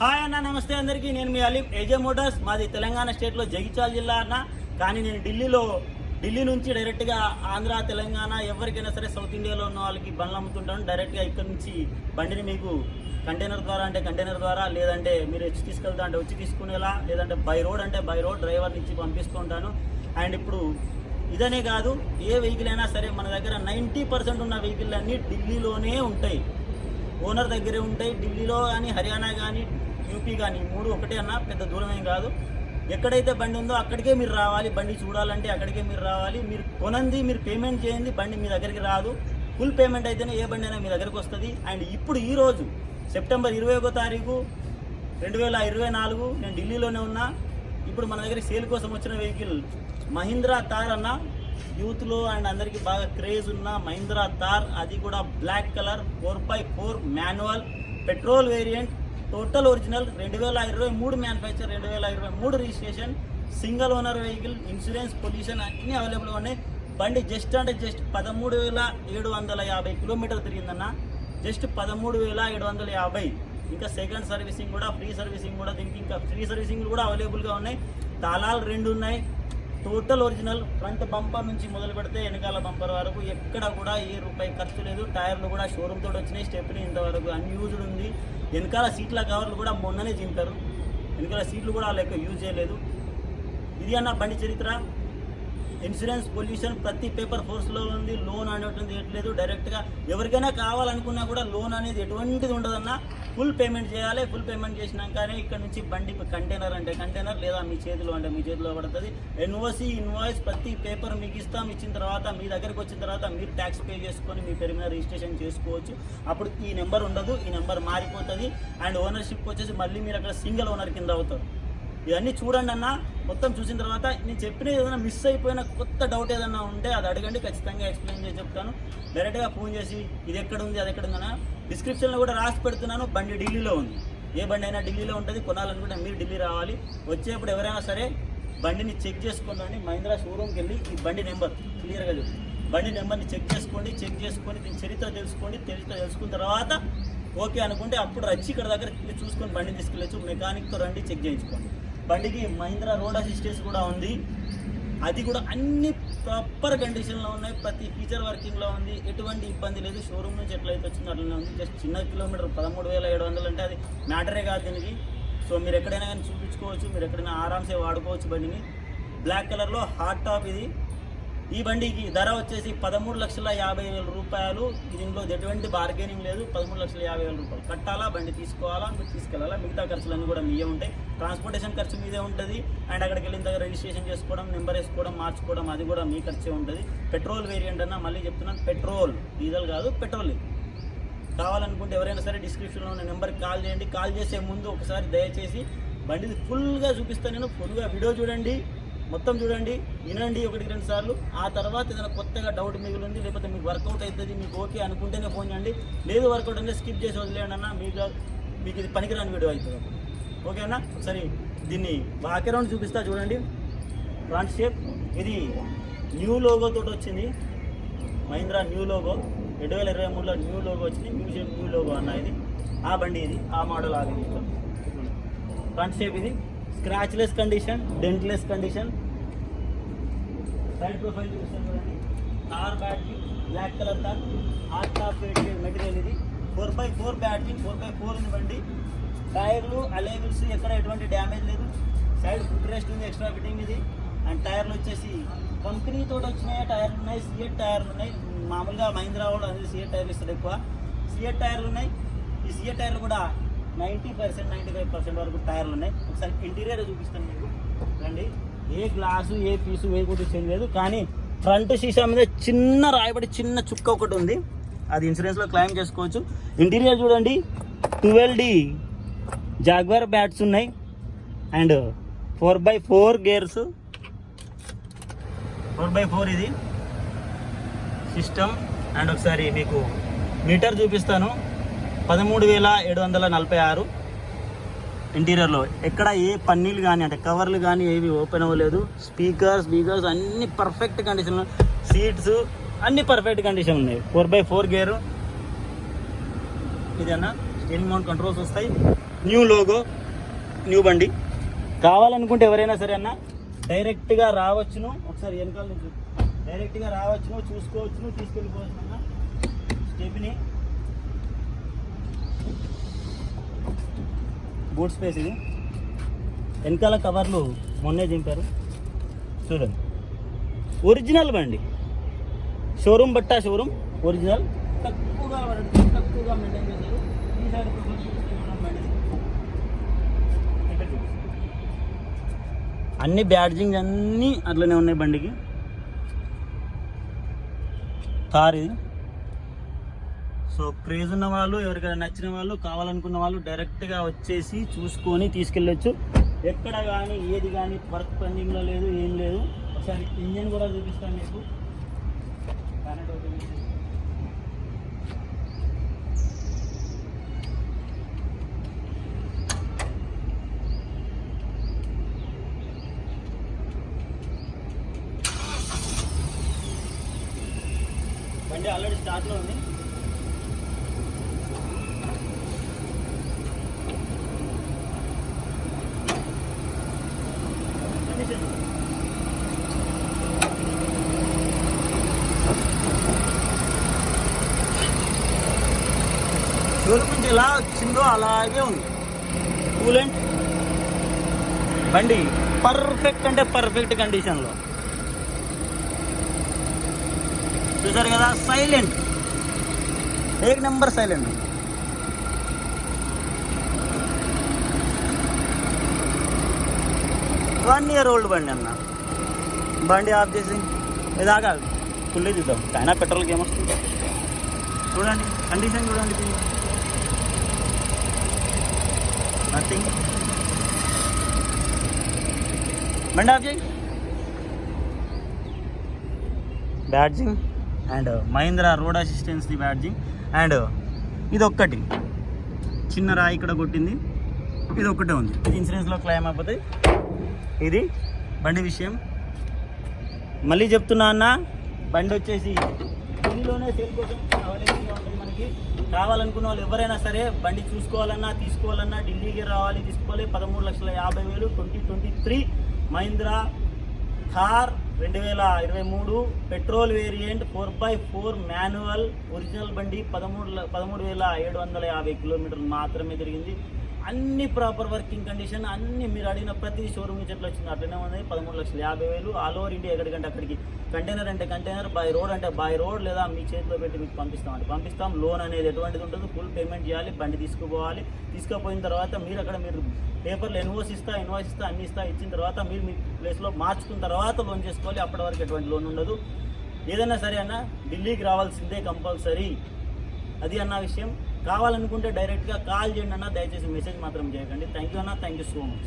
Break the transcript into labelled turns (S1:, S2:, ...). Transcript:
S1: Hi అన్న, నమస్తే అందరికీ. నేను మీ అలీం, ఏజే మోటార్స్. మాది తెలంగాణ స్టేట్లో జగిత్యాల జిల్లా అన్న. కానీ నేను ఢిల్లీ నుంచి డైరెక్ట్గా ఆంధ్ర, తెలంగాణ ఎవరికైనా సరే సౌత్ ఇండియాలో ఉన్న వాళ్ళకి బండ్లు అమ్ముతుంటాను. డైరెక్ట్గా ఇక్కడ నుంచి బండిని మీకు కంటైనర్ ద్వారా అంటే కంటైనర్ ద్వారా, లేదంటే మీరు వచ్చి తీసుకెళ్తా అంటే వచ్చి తీసుకునేలా, లేదంటే బై రోడ్ అంటే బై రోడ్ డ్రైవర్ నుంచి పంపిస్తూ ఉంటాను. అండ్ ఇప్పుడు ఇదనే కాదు, ఏ వెహికల్ అయినా సరే మన దగ్గర 90% ఉన్న వెహికల్ అన్నీ ఢిల్లీలోనే ఉంటాయి, ఓనర్ దగ్గరే ఉంటాయి. ఢిల్లీలో కానీ, హర్యానా కానీ, యూపీ కానీ, మూడు ఒకటే అన్న, పెద్ద దూరం ఏం కాదు. ఎక్కడైతే బండి ఉందో అక్కడికే మీరు రావాలి. బండి చూడాలంటే అక్కడికే మీరు రావాలి. మీరు కొనంది మీరు పేమెంట్ చేయండి, బండి మీ దగ్గరికి రాదు. ఫుల్ పేమెంట్ అయితేనే ఏ బండి అయినా మీ దగ్గరికి వస్తుంది. అండ్ ఇప్పుడు ఈరోజు సెప్టెంబర్ 21వ తారీఖు 2024 నేను ఢిల్లీలోనే ఉన్నా. ఇప్పుడు మన దగ్గర సేల్ కోసం వచ్చిన వెహికల్ మహీంద్రా థార్ అన్న. యూత్లో అండ్ అందరికీ బాగా క్రేజ్ ఉన్న మహీంద్రా థార్, అది కూడా black colour 4x4 manual petrol variant, total original, 2023 manufacture, 2023 registration, single owner vehicle, insurance, pollution అన్నీ అవైలబుల్గా ఉన్నాయి. బండి జస్ట్ 13,750 కిలోమీటర్లు తిరిగిందన్న. జస్ట్ 13,750. ఇంకా సెకండ్ సర్వీసింగ్ కూడా, ఫ్రీ సర్వీసింగ్ కూడా, దీనికి ఇంకా ఫ్రీ సర్వీసింగ్ కూడా అవైలబుల్గా ఉన్నాయి. తాళాలు 2 ఉన్నాయి. Total original. ఫ్రంట్ బంపర్ నుంచి మొదలు పెడితే వెనకాల బంపర్ వరకు ఎక్కడ కూడా ఏ రూపాయి ఖర్చు లేదు. టైర్లు కూడా షోరూమ్ తోటి వచ్చినాయి. స్టెప్ని ఇంతవరకు అన్యూజ్డ్ ఉంది. వెనకాల సీట్ల కవర్లు కూడా మొన్ననే చింపారు. వెనకాల సీట్లు కూడా వాళ్ళు ఎక్కువ యూజ్ చేయలేదు. ఇది అన్న బండి చరిత్ర. ఇన్సూరెన్స్, పొల్యూషన్ ప్రతి పేపర్ ఫోర్స్లో ఉంది. లోన్ అనేటువంటిది ఎట్లేదు. డైరెక్ట్గా ఎవరికైనా కావాలనుకున్నా కూడా లోన్ అనేది ఎటువంటిది ఉండదన్న. ఫుల్ పేమెంట్ చేయాలి. ఫుల్ పేమెంట్ చేసినాకనే ఇక్కడ నుంచి బండి కంటైనర్ అంటే కంటైనర్, లేదా మీ చేతిలో అంటే మీ చేతిలో పడుతుంది. ఎన్ఓసి, ఇన్వాయిస్ ప్రతి పేపర్ మీకు ఇస్తాం. ఇచ్చిన తర్వాత మీ దగ్గరకు వచ్చిన తర్వాత మీరు ట్యాక్స్ పే చేసుకొని మీ పేరు మీద రిజిస్ట్రేషన్ చేసుకోవచ్చు. అప్పుడు ఈ నెంబర్ ఉండదు, ఈ నెంబర్ మారిపోతుంది. అండ్ ఓనర్షిప్ వచ్చేసి మళ్ళీ మీరు అక్కడ సింగిల్ ఓనర్ కింద అవుతారు. ఇవన్నీ చూడండి అన్న. మొత్తం చూసిన తర్వాత నేను చెప్పిన ఏదైనా మిస్ అయిపోయిన కొత్త డౌట్ ఏదైనా ఉంటే అది అడగండి, ఖచ్చితంగా ఎక్స్ప్లెయిన్ చేసి చెప్తాను. డైరెక్ట్గా ఫోన్ చేసి ఇది ఎక్కడ ఉంది, అది ఎక్కడ ఉందన్న డిస్క్రిప్షన్లో కూడా రాసి పెడుతున్నాను. బండి ఢిల్లీలో ఉంది. ఏ బండి అయినా ఢిల్లీలో ఉంటుంది. కొనాలనుకుంటే మీరు ఢిల్లీ రావాలి. వచ్చేప్పుడు ఎవరైనా సరే బండిని చెక్ చేసుకోండి. మహీంద్రా షోరూమ్కి వెళ్ళి ఈ బండి నెంబర్ క్లియర్గా చెప్పి బండి నెంబర్ని చెక్ చేసుకొని దీని చరిత్ర తెలుసుకున్న తర్వాత ఓకే అనుకుంటే అప్పుడు వచ్చి ఇక్కడ దగ్గర చూసుకొని బండిని తీసుకెళ్ళచ్చు. మెకానిక్తో రండి, చెక్ చేయించుకోండి. బండికి మహీంద్రా రోడ్ అసిస్టెన్స్ కూడా ఉంది. అది కూడా అన్ని ప్రాపర్ కండిషన్లో ఉన్నాయి. ప్రతి ఫీచర్ వర్కింగ్లో ఉంది. ఎటువంటి ఇబ్బంది లేదు. షోరూమ్ నుంచి ఎట్లయితే వచ్చిందో అట్లనే ఉంది. జస్ట్ చిన్న కిలోమీటర్ 13,700 అంటే అది మ్యాటరే కాదు దీనికి. సో మీరు ఎక్కడైనా కానీ చూపించుకోవచ్చు. మీరు ఎక్కడైనా ఆరామ్సే వాడుకోవచ్చు బండిని. బ్లాక్ కలర్లో హాట్ టాప్ ఇది. ఈ బండికి ధర వచ్చేసి 13,50,000 రూపాయలు. దీంట్లో ఎటువంటి బార్గెనింగ్ లేదు. 13,50,000 రూపాయలు కట్టాలా, బండి తీసుకోవాలా, మీరు తీసుకెళ్ళాలా. మిగతా ఖర్చులన్నీ కూడా మీదే ఉంటాయి. ట్రాన్స్పోర్టేషన్ ఖర్చు మీదే ఉంటుంది. అండ్ అక్కడికి వెళ్ళిన దగ్గర రిజిస్ట్రేషన్ చేసుకోవడం, నెంబర్ వేసుకోవడం, మార్చుకోవడం అది కూడా మీ ఖర్చే ఉంటుంది. పెట్రోల్ వేరియంట్ అన్న, మళ్ళీ చెప్తున్నాను, పెట్రోల్, డీజిల్ కాదు, పెట్రోల్. కావాలనుకుంటే ఎవరైనా సరే డిస్క్రిప్షన్లో ఉన్న నెంబర్కి కాల్ చేయండి. కాల్ చేసే ముందు ఒకసారి దయచేసి బండిది ఫుల్గా చూపిస్తాను నేను. ఫుల్గా వీడియో చూడండి, మొత్తం చూడండి, వినండి 1-2 సార్లు. ఆ తర్వాత ఏదైనా కొత్తగా డౌట్ మిగిలింది, లేకపోతే మీకు వర్కౌట్ అవుతుంది, మీకు ఓకే అనుకుంటేనే ఫోన్ చేయండి. లేదు వర్కౌట్ అంటే స్కిప్ చేసి వదిలేయండి అన్న. మీకు ఇది పనికిరాని వీడియో అవుతుంది. ఓకే అన్న. ఒకసారి దీన్ని బ్యాక్ గ్రౌండ్ చూపిస్తా చూడండి. ఫ్రంట్ షేప్ ఇది న్యూ లోగో తోటి వచ్చింది. మహీంద్రా న్యూ లోగో 2023లో న్యూ లోగో వచ్చింది. న్యూ షేప్ న్యూ లోగో అన్న. ఇది ఆ బండి, ఇది ఆ మోడల్. అది ఫ్రంట్ షేప్ ఇది. Scratchless condition, dentless condition. Side profile చూపిస్తాను చూడండి. Thar battery, black colour Thar, hard top material. ఇది 4x4 బ్యాటరీ, 4x4 ఉంది బండి. టైర్లు, అలైవిల్స్ ఎక్కడ ఎటువంటి డ్యామేజ్ లేదు. సైడ్ ఫుట్ రెస్ట్ ఉంది, ఎక్స్ట్రా ఫిట్టింగ్ ఇది. అండ్ టైర్లు వచ్చేసి కంపెనీ తోటి వచ్చినాయి టైర్లు ఉన్నాయి. సిఎట్ టైర్లు ఉన్నాయి. మామూలుగా మహీంద్రా వాళ్ళు అది సిఎట్ టైర్లు ఇస్తారు ఎక్కువ. సిఎట్ టైర్లు ఉన్నాయి. ఈ సిఎట్ టైర్లు కూడా 90%, 95% వరకు టైర్లు ఉన్నాయి. ఒకసారి ఇంటీరియర్ చూపిస్తాను మీకు రండి. ఏ గ్లాసు, ఏ పీసు, ఏ కూడా చేంజ్ లేదు. కానీ ఫ్రంట్ షీషా మీద చిన్న రాయబడి చిన్న చుక్క ఒకటి ఉంది. అది ఇన్సూరెన్స్లో క్లెయిమ్ చేసుకోవచ్చు. ఇంటీరియర్ చూడండి. 12D జాగ్వార్ బ్యాట్స్ ఉన్నాయి. అండ్ 4x4 గేర్స్, 4x4 ఇది సిస్టమ్. అండ్ ఒకసారి మీకు మీటర్ చూపిస్తాను. 13,746 ఇంటీరియర్లో. ఎక్కడ ఏ పన్నీలు కానీ అంటే కవర్లు కానీ ఏవి ఓపెన్ అవ్వలేదు. స్పీకర్స్ అన్నీ పర్ఫెక్ట్ కండిషన్లో. సీట్స్ అన్నీ పర్ఫెక్ట్ కండిషన్ ఉన్నాయి. 4x4 గేరు ఇది అన్న. స్టీరింగ్ మౌంట్ కంట్రోల్స్ వస్తాయి. న్యూ లోగో, న్యూ బండి. కావాలనుకుంటే ఎవరైనా సరే అన్న డైరెక్ట్గా రావచ్చును. ఒకసారి వెనకాల నుంచి డైరెక్ట్గా రావచ్చును, చూసుకోవచ్చును, తీసుకెళ్ళిపోవచ్చు అన్న. స్టెప్ని బూట్ స్పేస్ ఇది. వెనకాల కవర్లు మొన్నే దింపారు చూడండి. ఒరిజినల్ బండి, షోరూమ్ బట్టా షోరూమ్ ఒరిజినల్. తక్కువగా మెయింటైన్ చేశారు. ఈ సైడ్ బండి అన్ని బ్యాడ్జింగ్ అన్నీ అట్లనే ఉన్నాయి బండికి. కార్ ఇది. సో క్రేజ్ ఉన్న వాళ్ళు, ఎవరికైనా నచ్చిన వాళ్ళు, కావాలనుకున్న వాళ్ళు డైరెక్ట్గా వచ్చేసి చూసుకొని తీసుకెళ్ళొచ్చు. ఎక్కడ కానీ ఏది కానీ వర్క్ పెండింగ్లో లేదు, ఏం లేదు. ఒకసారి ఇంజన్ కూడా చూపిస్తాను మీకు. బండి ఆల్రెడీ స్టార్ట్లో ఉంది. షోరూమ్ నుంచి ఎలా వచ్చిందో అలాగే ఉంది. కూలెంట్ బండి పర్ఫెక్ట్ అంటే పర్ఫెక్ట్ కండిషన్లో. చూసారు కదా, సైలెంట్, ఏక్ number silent. One year old బండి అన్న. బండి ఆఫ్ చేసి ఇదాకా ఫుల్లీ చూద్దాం. అయినా పెట్రోల్కి ఏమొస్తుంది చూడండి, కండిషన్ చూడండి. నథింగ్. బండి ఆఫ్ చేయి. బ్యాడ్జింగ్ అండ్ మహీంద్రా రోడ్ అసిస్టెన్స్ది బ్యాడ్జింగ్. అండ్ ఇది ఒక్కటి చిన్న రాయి ఇక్కడ కొట్టింది, ఇది ఒక్కటే ఉంది. ఇది ఇన్సూరెన్స్లో క్లెయిమ్ అయిపోతుంది. ఇది బండి విషయం. మళ్ళీ చెప్తున్నా అన్న, బండి వచ్చేసి ఢిల్లీలోనే సేల్ కోసం అవైలబుల్గా ఉంటుంది మనకి. కావాలనుకున్న వాళ్ళు ఎవరైనా సరే బండి చూసుకోవాలన్నా తీసుకోవాలన్నా ఢిల్లీకి రావాలి, తీసుకోవాలి. 13,50,000 2023 Mahindra Thar 2023 petrol variant 4x4 manual original బండి. 13,750 కిలోమీటర్లు మాత్రమే తిరిగింది. అన్ని ప్రాపర్ వర్కింగ్ కండిషన్, అన్ని మీరు అడిగిన ప్రతి షోరూమ్ నుంచి ఎట్లా వచ్చింది అట్లనే ఉంది. 13,50,000 ఆల్ ఓవర్ ఇండియా ఎక్కడికంటే అక్కడికి. కంటైనర్ అంటే కంటైనర్, బై రోడ్ అంటే బై రోడ్, లేదా మీ చేతిలో పెట్టి మీకు పంపిస్తాం. లోన్ అనేది ఎటువంటిది ఉంటుంది, ఫుల్ పేమెంట్ చేయాలి. బండి తీసుకుపోవాలి. తీసుకుపోయిన తర్వాత మీరు అక్కడ మీరు పేపర్లు ఇన్వాయిస్ ఇస్తా అన్ని ఇచ్చిన తర్వాత మీరు మీ ప్లేస్లో మార్చుకున్న తర్వాత లోన్ చేసుకోవాలి. అప్పటి వరకు ఎటువంటి లోన్ ఉండదు. ఏదైనా సరే అన్న ఢిల్లీకి రావాల్సిందే కంపల్సరీ. అది అన్న విషయం. కావాలనుకుంటే డైరెక్ట్గా కాల్ చేయండి అన్న, దయచేసి మెసేజ్ మాత్రం చేయకండి. థ్యాంక్ యూ అన్న, థ్యాంక్ యూ సో మచ్.